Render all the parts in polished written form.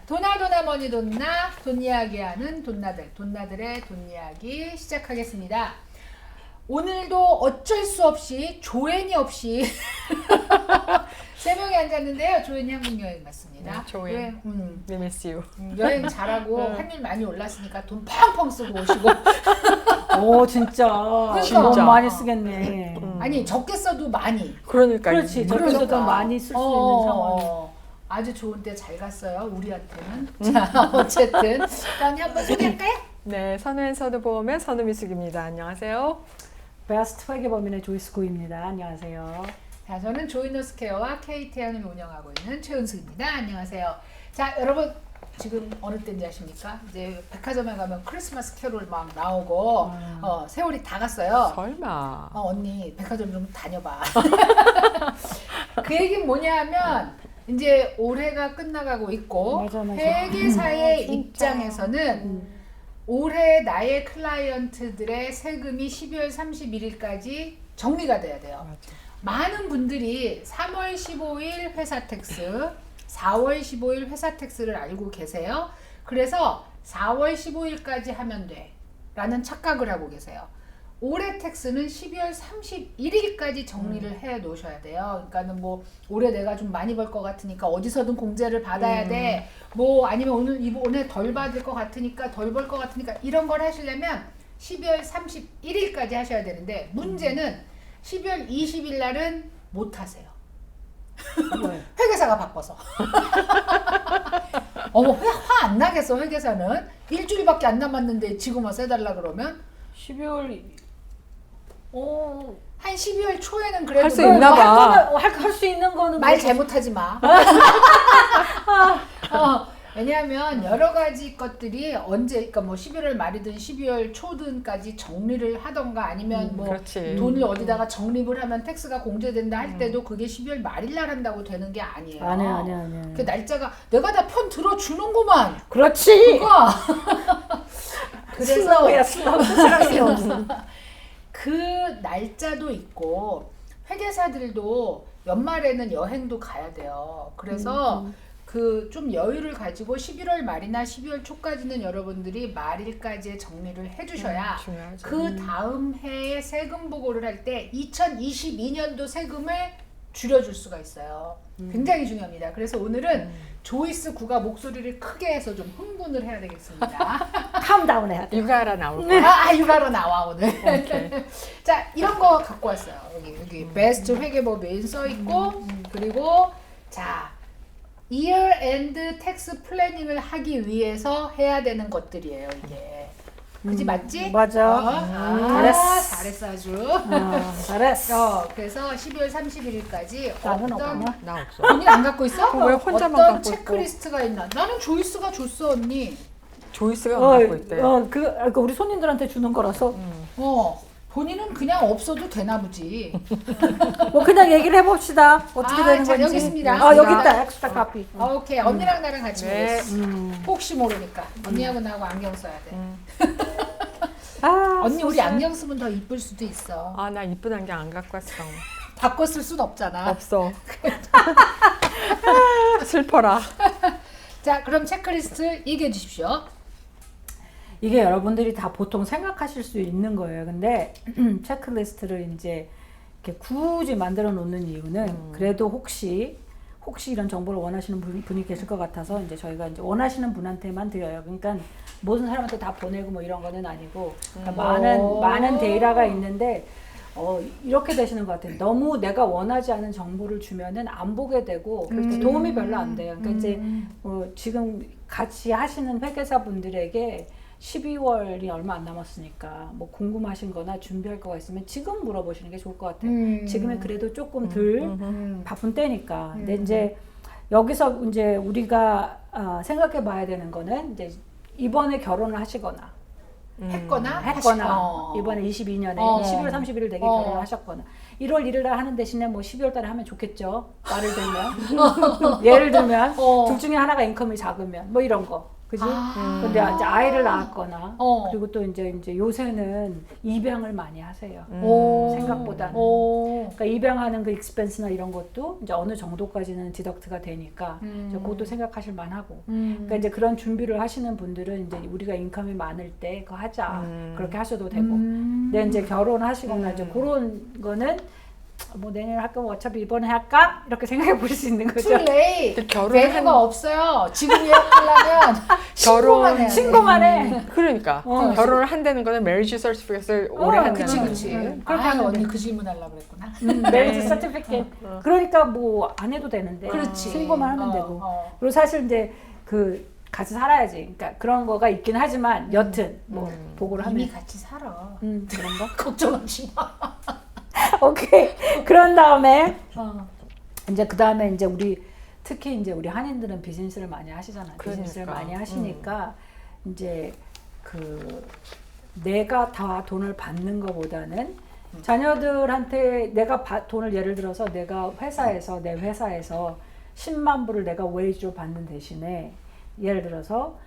도나도나 머니 돈나 돈 이야기하는 돈나들의 돈 이야기 시작하겠습니다. 오늘도 어쩔 수 없이 조앤이 없이 세 명이 앉았는데요. 조앤이 한국 여행 갔습니다. 조앤, we miss you. 여행 잘하고 환율 많이 올랐으니까 돈 펑펑 쓰고 오시고. 오 진짜 진짜. 너무 많이 쓰겠네. 아니 적게 써도 많이. 그러니까 그렇지 적게서도 그러니까. 많이 쓸 수 있는 상황. 아주 좋은 데 잘 갔어요. 우리한테는. 자 어쨌든 다음에 한번 소개할까요? 네, 선우앤 선우보험의 선우미숙입니다. 안녕하세요. 베스트 회계법인의 조이스 고입니다. 안녕하세요. 자, 저는 조이너스케어와 KT안을 운영하고 있는 최은숙입니다. 안녕하세요. 자, 여러분 지금 어느 때인지 아십니까? 이제 백화점에 가면 크리스마스 캐롤 막 나오고 세월이 다 갔어요. 설마. 언니 백화점 좀 다녀봐. 그 얘기는 뭐냐 하면 이제 올해가 끝나가고 있고 맞아. 회계사의 진짜. 입장에서는 올해 나의 클라이언트들의 세금이 12월 31일까지 정리가 돼야 돼요. 맞아. 많은 분들이 3월 15일 회사 텍스, 4월 15일 회사 텍스를 알고 계세요. 그래서 4월 15일까지 하면 돼 라는 착각을 하고 계세요. 올해 텍스는 12월 31일까지 정리를 해 놓으셔야 돼요. 그러니까는 뭐 올해 내가 좀 많이 벌 것 같으니까 어디서든 공제를 받아야 돼. 뭐 아니면 오늘 덜 받을 것 같으니까 덜 벌 것 같으니까 이런 걸 하시려면 12월 31일까지 하셔야 되는데 문제는 12월 20일 날은 못 하세요. 왜? 회계사가 바빠서. 어머 화 안 나겠어 회계사는. 일주일밖에 안 남았는데 지금 와서 해달라 그러면 12월 한 12월 초에는 그래도 할 수 있나 봐. 할 수 있는 거는 말 뭐- 잘못하지 마. 왜냐하면 여러 가지 것들이 언제, 그러니까 뭐 11월 말이든 12월 초든까지 정리를 하던가 아니면 뭐 그렇지. 돈을 어디다가 적립을 하면 텍스가 공제된다 할 때도 그게 12월 말일 날 한다고 되는 게 아니에요. 아니야. 그 날짜가 내가 다 편 들어주는구만. 그렇지. 그거. 슬라우야 슬라우. 그 날짜도 있고 회계사들도 연말에는 여행도 가야 돼요. 그래서 그 좀 여유를 가지고 11월 말이나 12월 초까지는 여러분들이 말일까지의 정리를 해주셔야 중요하죠. 그 다음 해에 세금 보고를 할 때 2022년도 세금을 줄여줄 수가 있어요. 굉장히 중요합니다. 그래서 오늘은 조이스 구가 목소리를 크게 해서 좀 흥분을 해야 되겠습니다. 캄다운 해야 돼. 육아라 나올 거야. 육아로 나와 오늘. 오케이. 자 이런 거 갖고 왔어요. 여기 베스트 회계법인 써 있고 그리고 자 year end tax 플래닝을 하기 위해서 해야 되는 것들이에요 이게. 그지 맞지? 맞아. 잘했어. 잘했어 아주. 잘했어. 그래서 12월 31일까지 나는 어떤 없나? 나 없어. 본인 안 갖고 있어? 왜 혼자만 어떤 갖고 있고? 체크리스트가 있나? 나는 조이스가 줬어 언니. 조이스가 안 갖고 있대. 그 우리 손님들한테 주는 거라서 본인은 그냥 없어도 되나 보지. 뭐 그냥 얘기를 해봅시다. 어떻게 되는 자, 건지. 여기 있습니다. 여기 있다. 엑스트라 카피. 오케이 언니랑 나랑 같이 네. 보겠어. 혹시 모르니까 언니하고 나하고 안경 써야 돼. 언니 우리 소설. 안경 쓰면 더 이쁠 수도 있어. 아, 나 이쁜 안경 안 갖고 왔어. 바꿔 쓸 순 없잖아. 없어. 슬퍼라. 자 그럼 체크리스트 얘기해 주십시오. 이게 여러분들이 다 보통 생각하실 수 있는 거예요. 근데 체크리스트를 이제 이렇게 굳이 만들어 놓는 이유는 그래도 혹시 이런 정보를 원하시는 분이 계실 것 같아서 이제 저희가 이제 원하시는 분한테만 드려요. 그러니까 모든 사람한테 다 보내고 뭐 이런 거는 아니고 그러니까 많은 데이터가 있는데 이렇게 되시는 것 같아요. 너무 내가 원하지 않은 정보를 주면은 안 보게 되고 도움이 별로 안 돼요. 그러니까 이제 지금 같이 하시는 회계사 분들에게 12월이 얼마 안 남았으니까 뭐 궁금하신 거나 준비할 거가 있으면 지금 물어보시는 게 좋을 것 같아요. 지금은 그래도 조금 덜 바쁜 때니까. 근데 이제 여기서 이제 우리가 생각해 봐야 되는 거는 이제 이번에 결혼을 하시거나 했거나 이번에 22년에 어. 12월 31일 되게 결혼을 하셨거나 1월 1일 날 하는 대신에 뭐 12월 달에 하면 좋겠죠. 예를 들면 둘 중에 하나가 인컴이 작으면 뭐 이런 거. 그지? 아. 근데 이제 아이를 낳았거나 어. 그리고 또 이제 요새는 입양을 많이 하세요. 오. 생각보다는. 오. 그러니까 입양하는 그 익스펜스나 이런 것도 이제 어느 정도까지는 디덕트가 되니까 이제 그것도 생각하실 만하고. 그러니까 이제 그런 준비를 하시는 분들은 이제 우리가 인컴이 많을 때 그거 하자 그렇게 하셔도 되고. 근데 이제 결혼하시거나 이제 그런 거는 뭐 내년에 할 거면 어차피 이번에 할까 이렇게 생각해 보실 수 있는 거죠. Too late. 근데 결혼한- 배그가 없어요. 지금 예약하려면 신고만 해야 돼. 신고만 해. 그러니까 결혼을 한다는 거는 메리지 서티피케이트를 오래 한다는 그치 거예요. 그치. 그렇게 아 하면 언니 돼. 그 질문 하려고 그랬구나. 메리지 서티피케이트. 그러니까 뭐 안 해도 되는데. 그렇지. 신고만 하면 어, 되고. 어. 그리고 사실 이제 그 같이 살아야지. 그러니까 그런 거가 있긴 하지만 여튼 뭐 보고를 이미 하면. 같이 살아. 그런가? 걱정하지 마. 오케이. 그런 다음에 어. 이제 그 다음에 이제 우리 특히 이제 우리 한인들은 비즈니스를 많이 하시잖아요. 비즈니스를 그러니까. 많이 하시니까 이제 그 내가 다 돈을 받는 것보다는 자녀들한테 내가 돈을 예를 들어서 내가 회사에서 내 회사에서 10만 불을 내가 웨이지로 받는 대신에 예를 들어서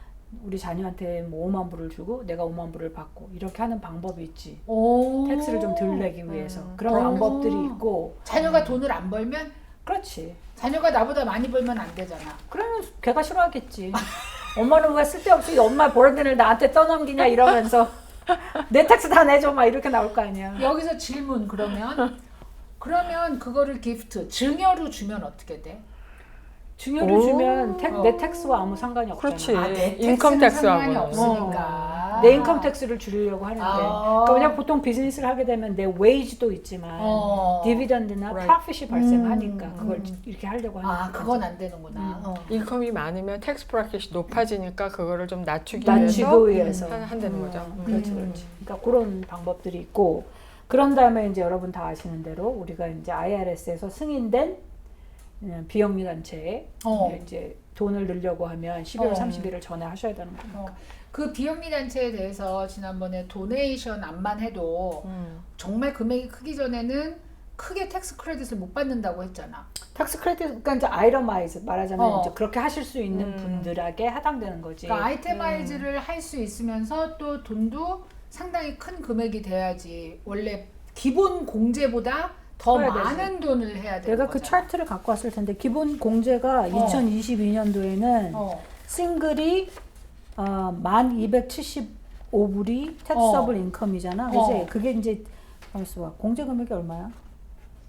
우리 자녀한테 뭐 5만 불을 주고 내가 5만 불을 받고 이렇게 하는 방법이 있지. 오. 텍스를 좀 덜 내기 위해서 그런 오. 방법들이 있고. 자녀가 돈을 안 벌면 그렇지. 자녀가 나보다 많이 벌면 안 되잖아. 그러면 걔가 싫어하겠지. 엄마는 왜 쓸데없이 엄마 버는 돈을 나한테 떠넘기냐 이러면서 내 텍스 다 내줘 막 이렇게 나올 거 아니야. 여기서 질문 그러면 그거를 기프트 증여로 주면 어떻게 돼? 증여를 오. 주면 내 텍스와 아무 상관이 없잖아. 그렇지. 아, 내 인컴 텍스는 텍스하고는. 상관이 없으니까. 내 인컴 텍스를 줄이려고 하는데. 아. 그러니까 왜냐면 보통 비즈니스를 하게 되면 내 웨이지도 있지만 디비던드나 Right. 프로핏이 발생하니까 그걸 이렇게 하려고 하는 아 거지. 그건 안 되는구나. 인컴이 많으면 텍스 브래킷이 높아지니까 그거를 좀 낮추기 낮추기 위해서 위해서. 한다는 거죠. 그렇지, 그렇지. 그러니까 그런 방법들이 있고, 그런 다음에 이제 여러분 다 아시는 대로 우리가 이제 IRS에서 승인된 비영리 단체에 이제 돈을 넣으려고 하면 12월 31일 전에 하셔야 되는 거니까. 그 비영리 단체에 대해서 지난번에 도네이션 안만 해도 정말 금액이 크기 전에는 크게 텍스 크레딧을 못 받는다고 했잖아. 텍스 크레딧, 그러니까 이제 아이러마이즈 말하자면 이제 그렇게 하실 수 있는 음. 분들에게 해당되는 거지. 그러니까 아이테마이즈를 할 수 있으면서 또 돈도 상당히 큰 금액이 돼야지 원래 기본 공제보다 더 해야 많은 돈을 해야 되는 내가 그 거잖아. 차트를 갖고 왔을 텐데 기본 공제가 2022년도에는 싱글이 1,275불이 텍서블 인컴이잖아. 그지? 그게 이제 공제 금액이 얼마야?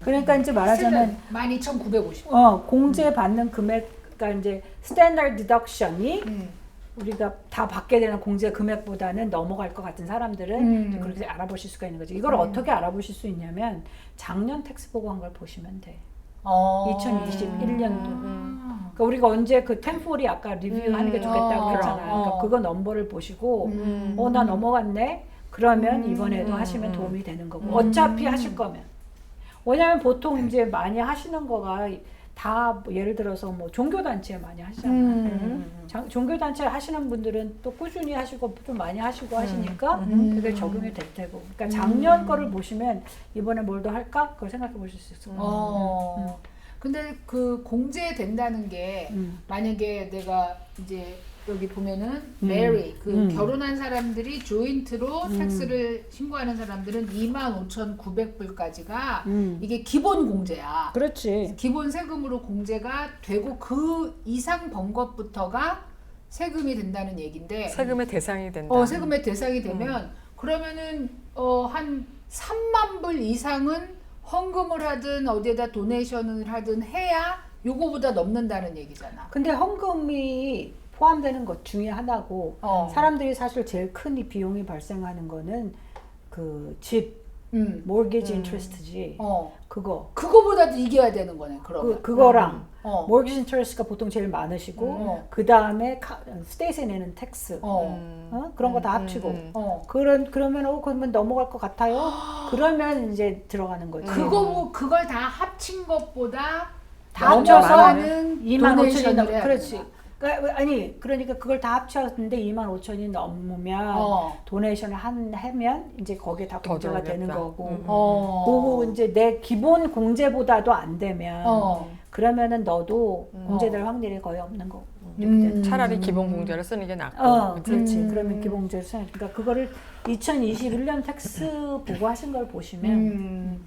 그러니까 이제 말하자면 12,950. 공제 받는 금액, 그러니까 이제 스탠다드 디덕션이 우리가 다 받게 되는 공제 금액보다는 넘어갈 것 같은 사람들은 이제 그렇게 알아보실 수가 있는 거죠. 이걸 어떻게 알아보실 수 있냐면 작년 텍스 보고한 걸 보시면 돼. 2021년도. 그러니까 우리가 언제 그 템폴이 아까 리뷰하는 게 좋겠다고 했잖아요. 그러니까 그거 넘버를 보시고 나 넘어갔네. 그러면 이번에도 하시면 도움이 되는 거고. 어차피 하실 거면. 왜냐면 보통 이제 많이 하시는 거가 다 예를 들어서 뭐 종교단체 많이 하시잖아요. 종교단체 하시는 분들은 또 꾸준히 하시고 좀 많이 하시고 하시니까 그게 적용이 될 테고. 그러니까 작년 거를 보시면 이번에 뭘 더 할까? 그걸 생각해 보실 수 있어요. 근데 그 공제된다는 게 만약에 내가 이제 여기 보면은 메리 그 결혼한 사람들이 조인트로 텍스를 신고하는 사람들은 25,900불까지가 이게 기본 공제야. 그렇지. 기본 세금으로 공제가 되고 그 이상 번 것부터가 세금이 된다는 얘긴데 세금의 대상이 된다. 세금의 대상이 되면 그러면은 한 3만 불 이상은 헌금을 하든 어디에다 도네이션을 하든 해야 요거보다 넘는다는 얘기잖아. 근데 헌금이 포함되는 것 중에 하나고 사람들이 사실 제일 큰 이 비용이 발생하는 거는 그 집 mortgage interest지. 그거보다도 이겨야 되는 거네. 그러면 그거랑 mortgage interest가 보통 제일 많으시고 그 다음에 스테이트에 내는 텍스 그런 거 다 합치고 그러면 넘어갈 것 같아요. 그러면 이제 들어가는 거지. 그걸 다 합친 것보다 다 합쳐서 합쳐서는 25,000이 넘. 해야 그렇지. 된다. 그러니까 그걸 다 합쳤는데 25,000이 넘으면 도네이션을 하면 이제 거기에 다 공제가 되는 거고. 그리고 이제 내 기본 공제보다도 안 되면 그러면은 너도 공제될 확률이 거의 없는 거고. 이렇게 되는. 차라리 기본 공제를 쓰는 게 낫고. 그렇지. 그러면 기본공제를 써야 돼. 그러니까 그거를 2021년 텍스 보고 하신 걸 보시면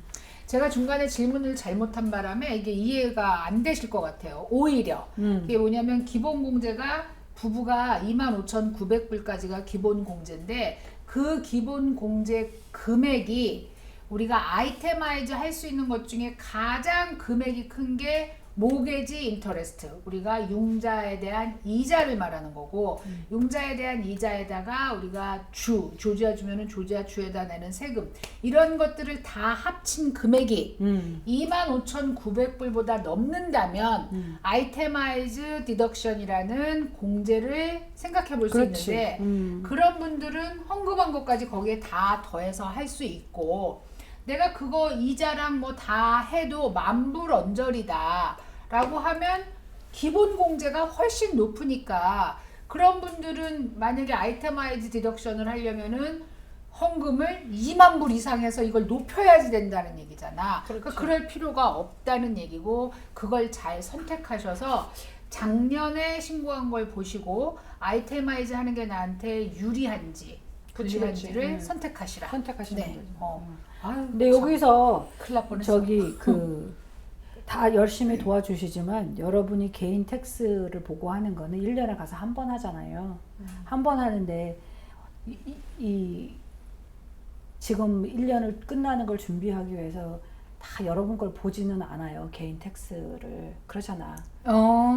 제가 중간에 질문을 잘못한 바람에 이게 이해가 안 되실 것 같아요. 오히려 이게 뭐냐면 기본 공제가 부부가 25,900불까지가 기본 공제인데 그 기본 공제 금액이 우리가 아이테마이즈 할 수 있는 것 중에 가장 금액이 큰 게 모게지 인터레스트, 우리가 융자에 대한 이자를 말하는 거고 융자에 대한 이자에다가 우리가 조지아 주면은 조지아 주에다 내는 세금, 이런 것들을 다 합친 금액이 25,900불보다 넘는다면 아이테마이즈 디덕션이라는 공제를 생각해 볼 수 있는데 그런 분들은 헌금한 것까지 거기에 다 더해서 할 수 있고, 내가 그거 이자랑 뭐 다 해도 만불언저리다 라고 하면 기본 공제가 훨씬 높으니까 그런 분들은 만약에 아이테마이즈 디덕션을 하려면은 헌금을 2만 불 이상 해서 이걸 높여야지 된다는 얘기잖아. 그러니까 그럴 필요가 없다는 얘기고, 그걸 잘 선택하셔서 작년에 신고한 걸 보시고 아이테마이즈 하는 게 나한테 유리한지 불리한지를 선택하시라. 선택하시는 네. 거죠. 아유, 근데 여기서 큰일 날 뻔했어. 저기 다 열심히 도와주시지만 여러분이 개인 텍스를 보고 하는 거는 1년에 가서 한 번 하잖아요. 한 번 하는데 지금 1년을 끝나는 걸 준비하기 위해서 다 여러분 걸 보지는 않아요. 개인 텍스를. 그러잖아.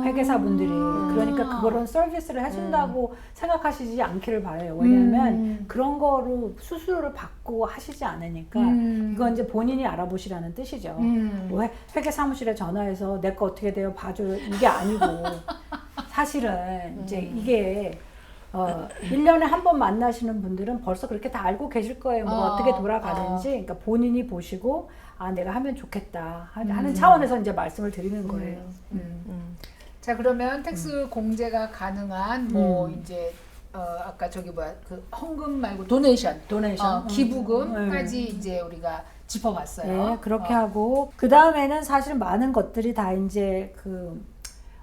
회계사분들이. 그러니까 그거는 서비스를 해준다고 생각하시지 않기를 바래요. 왜냐하면 그런 거로 수수료를 받고 하시지 않으니까 이건 이제 본인이 알아보시라는 뜻이죠. 뭐 회계사무실에 전화해서 내 거 어떻게 돼요? 봐줘요. 이게 아니고 사실은 이제 이게 1년에 한 번 만나시는 분들은 벌써 그렇게 다 알고 계실 거예요. 뭐 어떻게 돌아가는지. 그러니까 본인이 보시고 아 내가 하면 좋겠다 하는 차원에서 이제 말씀을 드리는 거예요. 자, 그러면 텍스 공제가 가능한 뭐 이제 아까 저기 뭐야 그 헌금 말고 도네이션 기부금까지 이제 우리가 짚어봤어요. 네, 그렇게 하고 그 다음에는 사실 많은 것들이 다 이제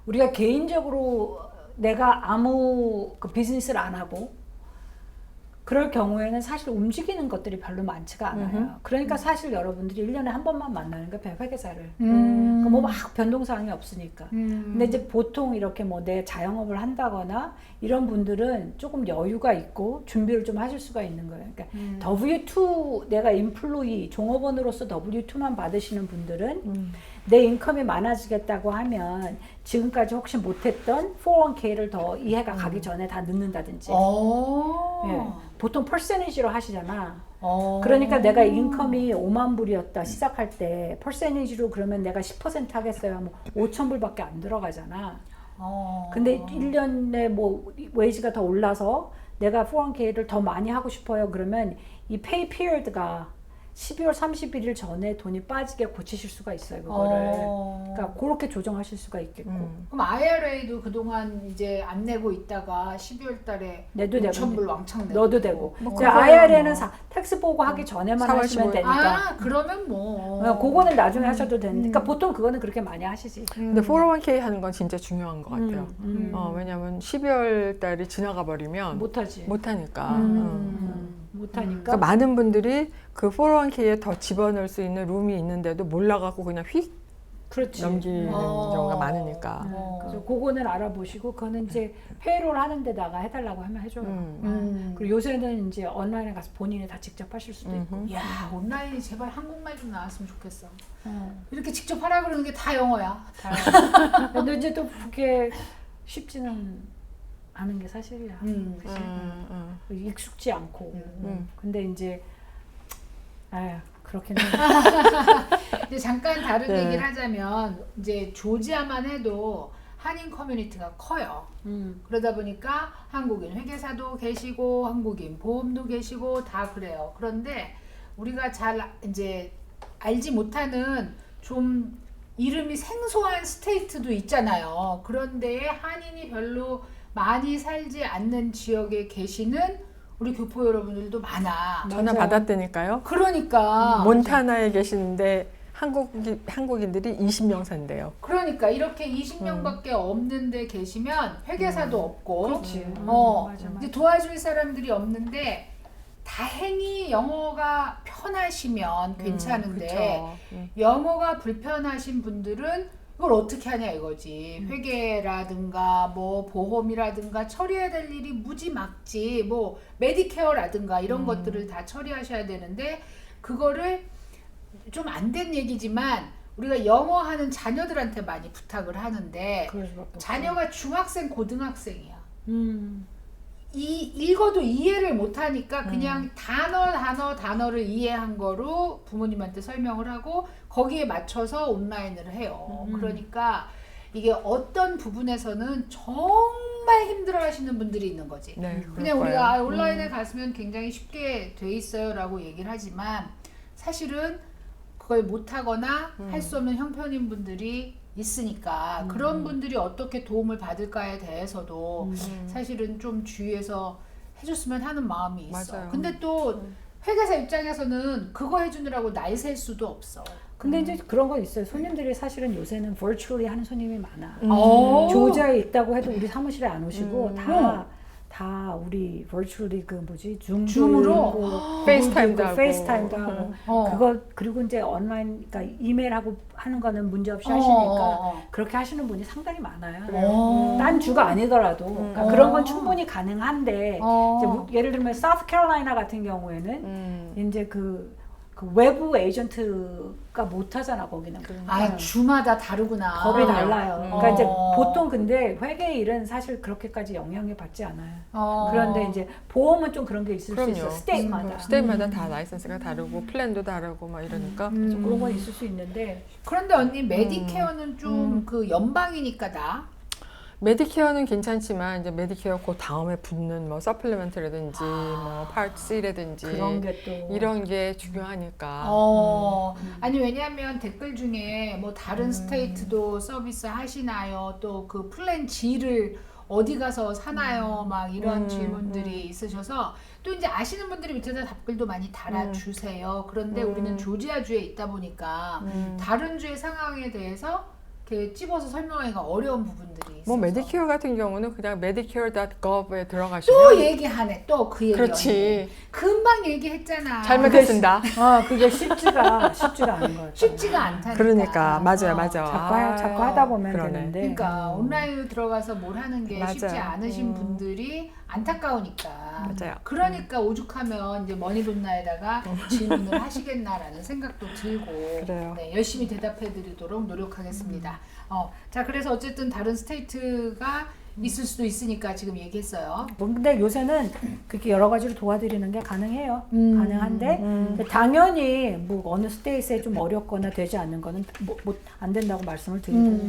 우리가 개인적으로 내가 아무 비즈니스를 안 하고 그럴 경우에는 사실 움직이는 것들이 별로 많지가 않아요. 그러니까 사실 여러분들이 1년에 한 번만 만나는 거예요, 회계사를. 그러니까 뭐 막 변동사항이 없으니까. 근데 이제 보통 이렇게 뭐 내 자영업을 한다거나 이런 분들은 조금 여유가 있고 준비를 좀 하실 수가 있는 거예요. 그러니까 W2, 내가 인플로이, 종업원으로서 W2만 받으시는 분들은 내 인컴이 많아지겠다고 하면 지금까지 혹시 못했던 401k를 더 이해가 가기 전에 다 넣는다든지. 예, 보통 퍼센티지로 하시잖아. 그러니까 내가 인컴이 5만 불이었다 시작할 때 퍼센티지로 그러면 내가 10% 하겠어요 하면 5천 불밖에 안 들어가잖아. 근데 1년에 뭐 웨이지가 더 올라서 내가 401k를 더 많이 하고 싶어요 그러면 이 페이 피리어드가 12월 31일 전에 돈이 빠지게 고치실 수가 있어요, 그거를. 그러니까 그렇게 조정하실 수가 있겠고. 그럼 IRA도 그동안 이제 안 내고 있다가 12월 달에 내도 되고 5,000불 왕창 내고 넣어도 되고. 뭐 IRA는 텍스 보고 하기 전에만 4월 하시면 15일. 되니까. 그러면 뭐 그거는 나중에 하셔도 되는데. 그러니까 보통 그거는 그렇게 많이 하시지. 근데 401k 하는 건 진짜 중요한 것 같아요. 왜냐면 12월 달이 지나가 버리면 못하지. 못하니까. 못하니까. 그러니까 많은 분들이 그 401k에 더 집어넣을 수 있는 룸이 있는데도 몰라갖고 그냥 휙 그렇지. 넘기는 경우가 많으니까. 그래서 그거는 알아보시고 그거는 이제 페이롤 하는 데다가 해달라고 하면 해줘요. 그리고 요새는 이제 온라인에 가서 본인이 다 직접 하실 수도 있고. 야, 온라인이 제발 한국말 좀 나왔으면 좋겠어. 이렇게 직접 하라 그러는 게 다 영어야. 다 영어. 근데 이제 또 그게 쉽지는 않은 게 사실이야. 익숙지 않고. 근데 이제 그렇긴 해. 이제 잠깐 다른 네. 얘기를 하자면 이제 조지아만 해도 한인 커뮤니티가 커요. 그러다 보니까 한국인 회계사도 계시고 한국인 보험도 계시고 다 그래요. 그런데 우리가 잘 이제 알지 못하는 좀 이름이 생소한 스테이트도 있잖아요. 그런데 한인이 별로 많이 살지 않는 지역에 계시는 우리 교포 여러분들도 많아. 전화 받았다니까요. 그러니까 몬타나에 계시는데 한국인들이 20명 산대요. 그러니까 이렇게 20명밖에 없는데 계시면 회계사도 없고, 그렇지. 맞아. 이제 도와줄 사람들이 없는데 다행히 영어가 편하시면 괜찮은데 영어가 불편하신 분들은 이걸 어떻게 하냐 이거지. 회계라든가 뭐 보험이라든가 처리해야 될 일이 무지막지, 뭐 메디케어라든가 이런 것들을 다 처리하셔야 되는데 그거를 좀 안 된 얘기지만 우리가 영어 하는 자녀들한테 많이 부탁을 하는데 그럴 수밖에 없어. 자녀가 중학생 고등학생이야. 음. 읽어도 이해를 못하니까 그냥 단어를 이해한 거로 부모님한테 설명을 하고 거기에 맞춰서 온라인을 해요. 그러니까 이게 어떤 부분에서는 정말 힘들어 하시는 분들이 있는 거지. 네, 그냥 그럴 우리가 거예요. 온라인에 갔으면 굉장히 쉽게 돼 있어요 라고 얘기를 하지만 사실은 그걸 못하거나 할 수 없는 형편인 분들이 있으니까 그런 분들이 어떻게 도움을 받을까에 대해서도 사실은 좀 주의해서 해줬으면 하는 마음이 있어. 맞아요. 근데 또 회계사 입장에서는 그거 해주느라고 날 셀 수도 없어. 근데 이제 그런 건 있어요. 손님들이 사실은 요새는 virtually 하는 손님이 많아. 오. 조지아에 있다고 해도 우리 사무실에 안 오시고 다 우리 virtually 그 뭐지 줌으로? 페이스타임도 하고. 페이스타임도 하고 그거 그리고 이제 온라인 그러니까 이메일하고 하는 거는 문제 없이 하시니까 그렇게 하시는 분이 상당히 많아요. 딴 주가 아니더라도 그러니까 그런 건 충분히 가능한데 이제 뭐 예를 들면 사우스캐롤라이나 같은 경우에는 이제 그 외부 에이전트가 못 하잖아 거기는. 아 주마다 다르구나. 법이 달라요. 그러니까 이제 보통 근데 회계 일은 사실 그렇게까지 영향을 받지 않아요. 그런데 이제 보험은 좀 그런 게 있을 수 있어. 스테이트마다. 스테이트마다 다 라이선스가 다르고 플랜도 다르고 막 이러니까 좀 그런 건 있을 수 있는데 그런데 언니 메디케어는 좀 그 연방이니까 나. 메디케어는 괜찮지만 이제 메디케어 그 다음에 붙는 뭐 서플리먼트라든지 뭐 파트 C라든지 그런 게 또 이런 게 중요하니까. 아니 왜냐하면 댓글 중에 뭐 다른 스테이트도 서비스 하시나요? 또 그 플랜 G를 어디 가서 사나요? 막 이런 질문들이 있으셔서 또 이제 아시는 분들이 밑에다 답글도 많이 달아주세요. 그런데 우리는 조지아주에 있다 보니까 다른 주의 상황에 대해서 이렇게 찝어서 설명하기가 어려운 부분들이 있어서 뭐 메디케어 같은 경우는 그냥 medicare.gov에 들어가시면 또 얘기하네. 또 그 얘기. 그렇지. 금방 얘기했잖아. 잘 먹겠습니다. 그게 쉽지가 않은 것 같아요. 쉽지가 않다니까. 그러니까 맞아. 자꾸 하다 보면 그러네. 되는데. 그러니까 온라인으로 들어가서 뭘 하는 게 맞아요. 쉽지 않으신 분들이 안타까우니까. 맞아요. 그러니까 오죽하면 이제 머니돈나에다가 질문을 하시겠나라는 생각도 들고 그래요. 네, 열심히 대답해드리도록 노력하겠습니다. 자 그래서 어쨌든 다른 스테이트가 있을 수도 있으니까 지금 얘기했어요. 근데 요새는 그렇게 여러 가지로 도와드리는 게 가능해요. 가능한데 당연히 뭐 어느 스테이트에 좀 어렵거나 되지 않는 거는 안 된다고 말씀을 드리고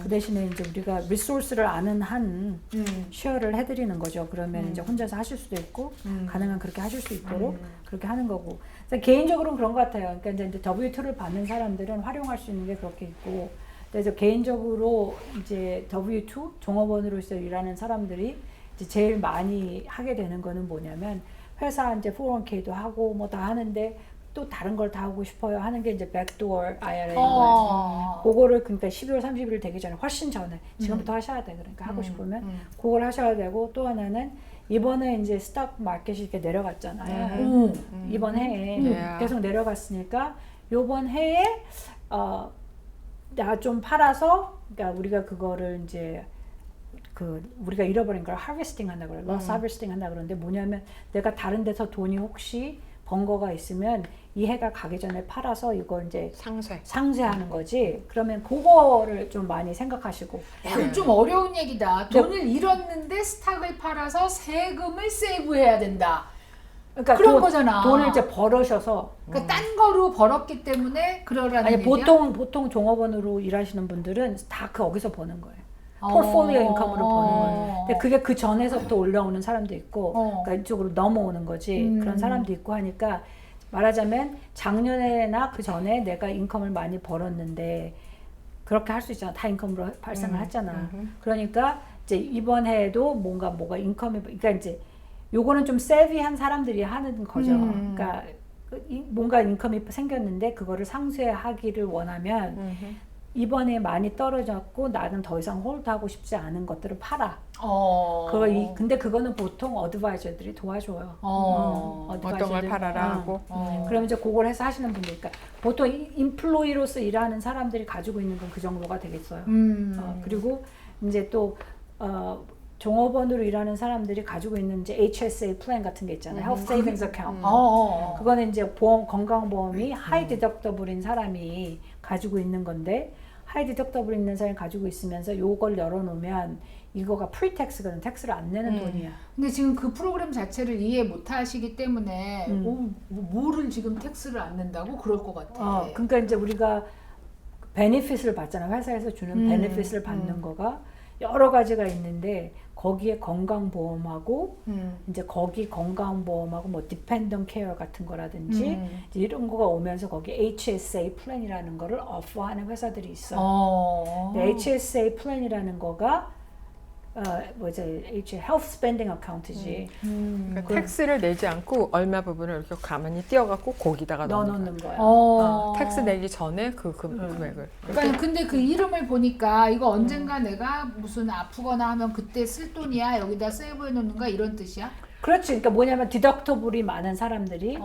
그 대신에 이제 우리가 리소스를 아는 한 쉐어를 해드리는 거죠. 그러면 이제 혼자서 하실 수도 있고 가능한 그렇게 하실 수 있도록 그렇게 하는 거고. 그래서 개인적으로는 그런 것 같아요. 그러니까 이제 W2를 받는 사람들은 활용할 수 있는 게 그렇게 있고. 그래서 개인적으로 이제 W2 종업원으로서 일하는 사람들이 이제 제일 많이 하게 되는 거는 뭐냐면 회사 이제 401k도 하고 뭐 다 하는데 또 다른 걸 다 하고 싶어요 하는 게 이제 backdoor IRA인 거예요. 그거를 그러니까 12월 30일 되기 전에 훨씬 전에 지금부터 하셔야 돼. 그러니까 하고 싶으면 그걸 하셔야 되고 또 하나는 이번에 이제 스탁 마켓이 이렇게 내려갔잖아요. 이번 해에 계속 내려갔으니까 이번 해에 나 좀 팔아서 그러니까 우리가 그거를 이제 우리가 잃어버린 걸 하베스팅 한다 그래. loss harvesting 한다 그러는데 뭐냐면 내가 다른 데서 돈이 혹시 번 거가 있으면 이 해가 가기 전에 팔아서 이걸 이제 상쇄하는 거지. 그러면 그거를 좀 많이 생각하시고. 그건 좀 어려운 얘기다. 돈을 잃었는데 스탁을 팔아서 세금을 세이브해야 된다. 그러니까 그런 거잖아. 돈을 이제 벌으셔서. 그러니까 딴 거로 벌었기 때문에 그러라는 아니 얘기야? 보통 종업원으로 일하시는 분들은 다 거기서 버는 거예요. 포트폴리오 인컴으로 버는 거예요. 근데 그게 그 전에서부터 올라오는 사람도 있고, 그러니까 이쪽으로 넘어오는 거지. 그런 사람도 있고 하니까 말하자면 작년에나 그 전에 내가 인컴을 많이 벌었는데 그렇게 할 수 있잖아. 다 인컴으로 발생을 했잖아. 그러니까 이제 이번 해에도 뭐가 인컴이, 그러니까 이제 요거는 좀 세비한 사람들이 하는 거죠. 그러니까 뭔가 인컴이 생겼는데 그거를 상쇄하기를 원하면 이번에 많이 떨어졌고 나는 더 이상 홀드하고 싶지 않은 것들을 팔아. 근데 그거는 보통 어드바이저들이 도와줘요. 어떤 걸 팔아라 하고. 그럼 이제 그걸 해서 하시는 분들이니까 보통 인플로이로서 일하는 사람들이 가지고 있는 건 그 정도가 되겠어요. 그리고 이제 또 종업원으로 일하는 사람들이 가지고 있는 이제 HSA 플랜 같은 게 있잖아요. Health Savings Account. 그거는 이제 건강보험이 하이 디덕터블인 사람이 가지고 있는 건데 하이 디덕터블 있는 사람이 가지고 있으면서 요걸 열어놓으면 이거가 프리텍스거든. 텍스를 안 내는 돈이야. 근데 지금 그 프로그램 자체를 이해 못 하시기 때문에 뭐를 지금 텍스를 안 낸다고 그럴 것 같아. 그러니까 이제 우리가 베네핏을 받잖아. 회사에서 주는 베네핏을 받는 거가 여러 가지가 있는데 거기에 건강보험하고 이제 거기 건강보험하고 뭐 디펜던 케어 같은 거라든지 이제 이런 거가 오면서 거기 HSA 플랜이라는 거를 오퍼하는 회사들이 있어. HSA 플랜이라는 거가 Health Spending Account이지. 그러니까 텍스를 내지 않고 얼마 부분을 이렇게 가만히 띄어갖고 거기다가 넣어놓는 거야. 텍스 내기 전에 그 금액을. 그러니까 근데 그 이름을 보니까 이거 언젠가 내가 무슨 아프거나 하면 그때 쓸 돈이야 여기다 세이브해 놓는 거야 이런 뜻이야? 그렇지. 그러니까 뭐냐면 디덕터블이 많은 사람들이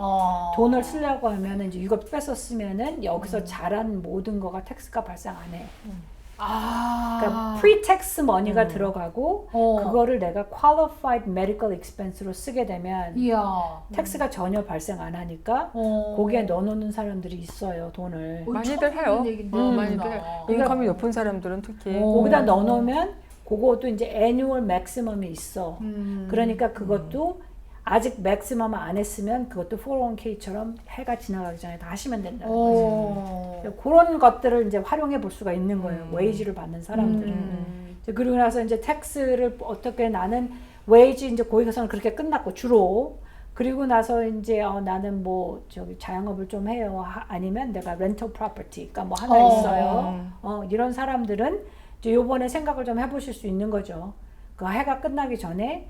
돈을 쓰려고 하면은 이제 이거 뺏어 쓰면은 여기서 자란 모든 거가 텍스가 발생 안 해. 그러니까 프리텍스 머니가 들어가고 그거를 내가 qualified medical expense로 쓰게 되면 텍스가 전혀 발생 안 하니까 거기에 넣어놓는 사람들이 있어요. 돈을. 많이들 해요. 많이들 해요. 인컴이 높은 사람들은 특히. 거기다 넣어놓으면 그것도 이제 annual maximum이 있어. 그러니까 그것도 아직 맥시멈 안 했으면 그것도 401k처럼 해가 지나가기 전에 다 하시면 된다는 거죠. 그런 것들을 이제 활용해 볼 수가 있는 거예요. 웨이지를 받는 사람들은. 그리고 나서 이제 텍스를 어떻게 나는 웨이지 이제 거기서는 그렇게 끝났고 주로 그리고 나서 이제 나는 뭐 저기 자영업을 좀 해요. 아니면 내가 렌털 프로퍼티가 뭐 하나 있어요. 이런 사람들은 이제 요번에 생각을 좀 해보실 수 있는 거죠. 그 해가 끝나기 전에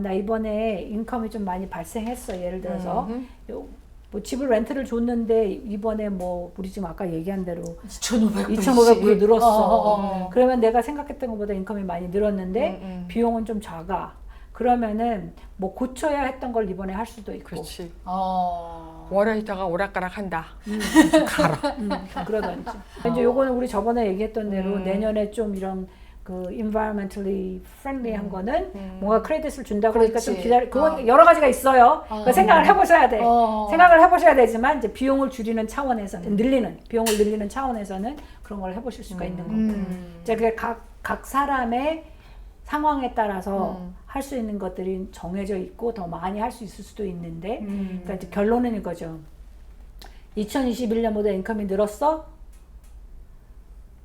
나 이번에 인컴이 좀 많이 발생했어. 예를 들어서 뭐 집을 렌트를 줬는데 이번에 뭐 우리 지금 아까 얘기한 대로 2,500불 늘었어. 그러면 내가 생각했던 것보다 인컴이 많이 늘었는데 비용은 좀 작아. 그러면은 뭐 고쳐야 했던 걸 이번에 할 수도 있고. 그렇지. 워라이터가 오락가락한다. 가라. 그러든지. 이제 요거는 우리 저번에 얘기했던 대로 내년에 좀 이런 그 environmentally friendly한 거는 뭔가 크레딧을 준다 그러니까 좀 그건 여러 가지가 있어요. 생각을 해보셔야 돼. 생각을 해보셔야 되지만 이제 비용을 줄이는 차원에서 비용을 늘리는 차원에서는 그런 걸 해보실 수가 있는 거고. 이제 그게 각 사람의 상황에 따라서 할 수 있는 것들이 정해져 있고 더 많이 할 수 있을 수도 있는데, 그러니까 이제 결론은 이거죠. 2021년보다 인컴이 늘었어?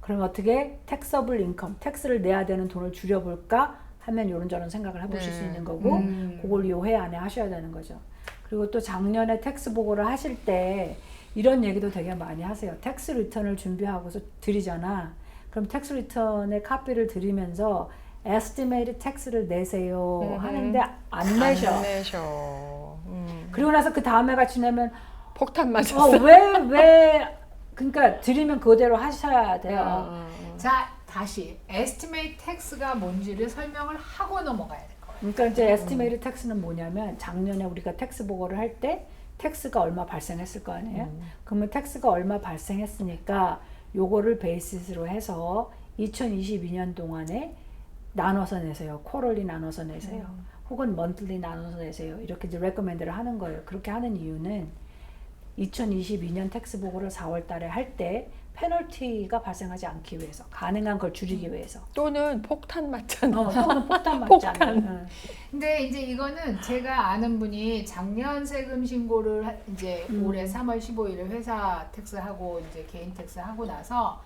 그럼 어떻게 taxable income, 텍스를 내야 되는 돈을 줄여볼까 하면 이런저런 생각을 해보실 수 있는 거고 그걸 이 회 안에 하셔야 되는 거죠. 그리고 또 작년에 텍스 보고를 하실 때 이런 얘기도 되게 많이 하세요. 텍스 리턴을 준비하고서 드리잖아. 그럼 텍스 리턴의 카피를 드리면서 estimated tax를 내세요 하는데 안 내셔. 그리고 나서 그 다음 해가 지나면 폭탄 맞았어. 그러니까 드리면 그대로 하셔야 돼요. 자, 다시 estimate tax가 뭔지를 설명을 하고 넘어가야 될 거예요. 그러니까 이제 estimated tax는 뭐냐면 작년에 우리가 텍스 보고를 할 때 텍스가 얼마 발생했을 거 아니에요? 그러면 텍스가 얼마 발생했으니까 요거를 베이시스로 해서 2022년 동안에 나눠서 내세요. 쿼럴리 나눠서 내세요. 혹은 monthly 나눠서 내세요. 이렇게 이제 recommend를 하는 거예요. 그렇게 하는 이유는 2022년 텍스 보고를 4월 달에 할 때 페널티가 발생하지 않기 위해서, 가능한 걸 줄이기 위해서. 또는 폭탄 맞잖아. 또는 폭탄 맞잖아. 근데 이제 이거는 제가 아는 분이 작년 세금 신고를 이제 올해 3월 15일에 회사 텍스하고 이제 개인 텍스하고 나서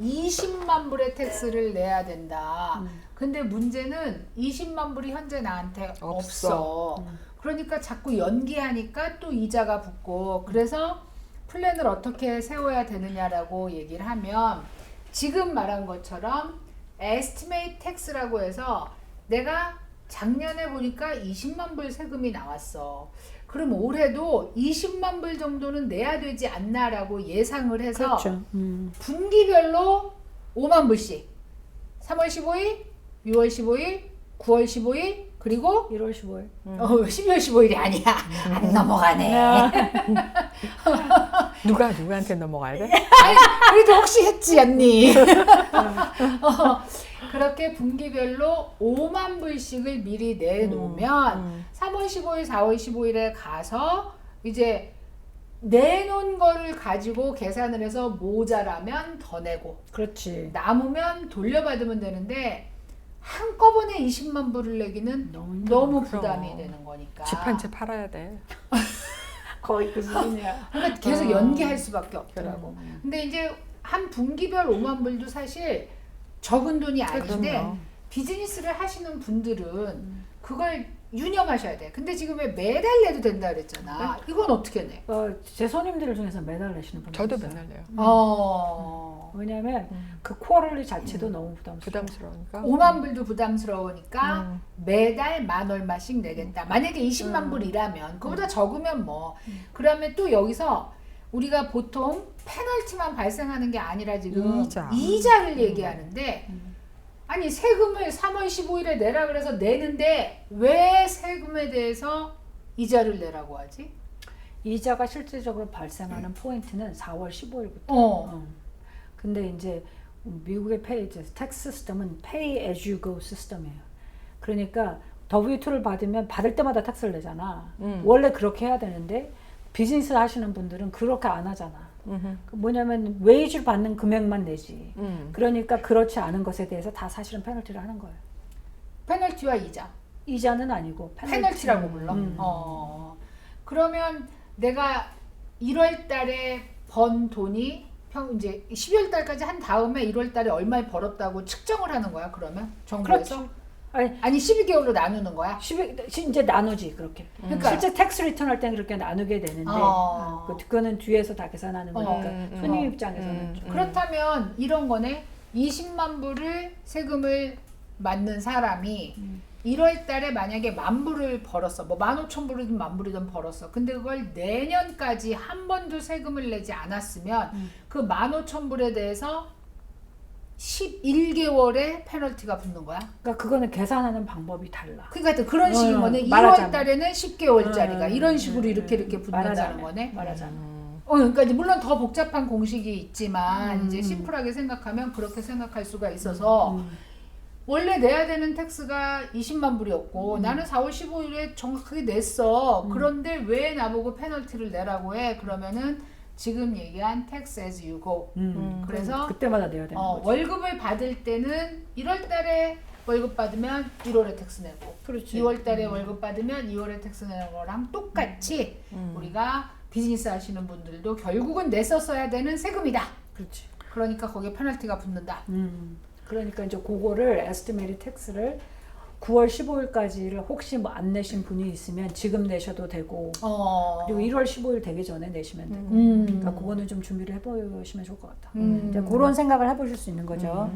20만 불의 텍스를 내야 된다. 근데 문제는 20만 불이 현재 나한테 없어. 그러니까 자꾸 연기하니까 또 이자가 붙고, 그래서 플랜을 어떻게 세워야 되느냐라고 얘기를 하면 지금 말한 것처럼 estimate tax라고 해서 내가 작년에 보니까 20만 불 세금이 나왔어. 그럼 올해도 20만 불 정도는 내야 되지 않나라고 예상을 해서 그렇죠. 분기별로 5만 불씩 3월 15일, 6월 15일, 9월 15일 그리고 1월 15일. 12월 15일이 아니야. 안 넘어가네. 누가 누구한테 넘어가야 돼? 아니, 그래도 혹시 했지 언니. 그렇게 분기별로 5만 불씩을 미리 내놓으면 3월 15일, 4월 15일에 가서 이제 내놓은 거를 가지고 계산을 해서 모자라면 더 내고 그렇지. 남으면 돌려받으면 되는데 한꺼번에 20만 불을 내기는 너무 너무 그럼. 부담이 되는 거니까. 집 한 채 팔아야 돼. 거의 그 수준이야. 그러니까 계속 연기할 수밖에 없더라고. 근데 이제 한 분기별 5만 불도 사실 적은 돈이 아닌데 그럼요. 비즈니스를 하시는 분들은 그걸 유념하셔야 돼. 근데 지금 왜 매달 내도 된다 그랬잖아. 이건 어떻게 내? 제 손님들 중에서 매달 내시는 분들 저도 있어요. 맨날 내요. 왜냐하면 그 쿼럴리 자체도 너무 부담스러워. 부담스러우니까. 5만 불도 부담스러우니까 음. 매달 만 얼마씩 내겠다. 만약에 20만 불이라면 그보다 적으면 뭐. 그러면 또 여기서 우리가 보통 페널티만 발생하는 게 아니라 지금 이자. 이자를 얘기하는데 아니 세금을 3월 15일에 내라 그래서 내는데 왜 세금에 대해서 이자를 내라고 하지? 이자가 실질적으로 발생하는 포인트는 4월 15일부터. 어. 근데 이제 미국의 텍스 시스템은 pay as you go 시스템이에요. 그러니까 W2를 받으면 받을 때마다 텍스를 내잖아. 원래 그렇게 해야 되는데 비즈니스 하시는 분들은 그렇게 안 하잖아. 뭐냐면 웨이지를 받는 금액만 내지. 그러니까 그렇지 않은 것에 대해서 다 사실은 페널티를 하는 거예요. 페널티와 이자. 이자는 아니고 페널티라고 불러. 그러면 내가 1월 달에 번 돈이 이제 12월 달까지 한 다음에 1월 달에 얼마 벌었다고 측정을 하는 거야, 그러면? 정부에서? 그렇죠. 아니 12개월로 나누는 거야? 이제 나누지 그렇게. 그러니까 실제 텍스 리턴 할 때는 그렇게 나누게 되는데 그거는 뒤에서 다 계산하는 거니까 손님 입장에서는 좀. 그렇다면 이런 거네. 20만 불을 세금을 맞는 사람이 1월 달에 만약에 만 불을 벌었어. 뭐 15,000불이든 만 불이든 벌었어. 근데 그걸 내년까지 한 번도 세금을 내지 않았으면 그 15,000불에 대해서 11개월의 페널티가 붙는 거야. 그러니까 그거는 계산하는 방법이 달라. 그러니까 그런 식인 거네. 2월 말하자면. 달에는 10개월짜리가 이런 식으로 이렇게 붙는다는 말하자면. 거네. 말하자면. 그러니까 이제 물론 더 복잡한 공식이 있지만 이제 심플하게 생각하면 그렇게 생각할 수가 있어서 원래 내야 되는 텍스가 20만 불이었고 나는 4월 15일에 정확하게 냈어. 그런데 왜 나보고 페널티를 내라고 해? 그러면은 지금 얘기한 tax as you go. 그래서 그때마다 내야 되는 거지. 월급을 받을 때는 1월 달에 월급 받으면 1월에 텍스 내고 그렇지. 2월 달에 월급 받으면 2월에 텍스 내는 거랑 똑같이 우리가 비즈니스 하시는 분들도 결국은 냈었어야 되는 세금이다. 그렇지. 그러니까 거기에 페널티가 붙는다. 그러니까 이제 그거를 에스티메이트 텍스를 9월 15일까지를 혹시 뭐 안 내신 분이 있으면 지금 내셔도 되고 그리고 1월 15일 되기 전에 내시면 되고 그러니까 그거는 좀 준비를 해보시면 좋을 것 같다. 이제 그런 생각을 해보실 수 있는 거죠.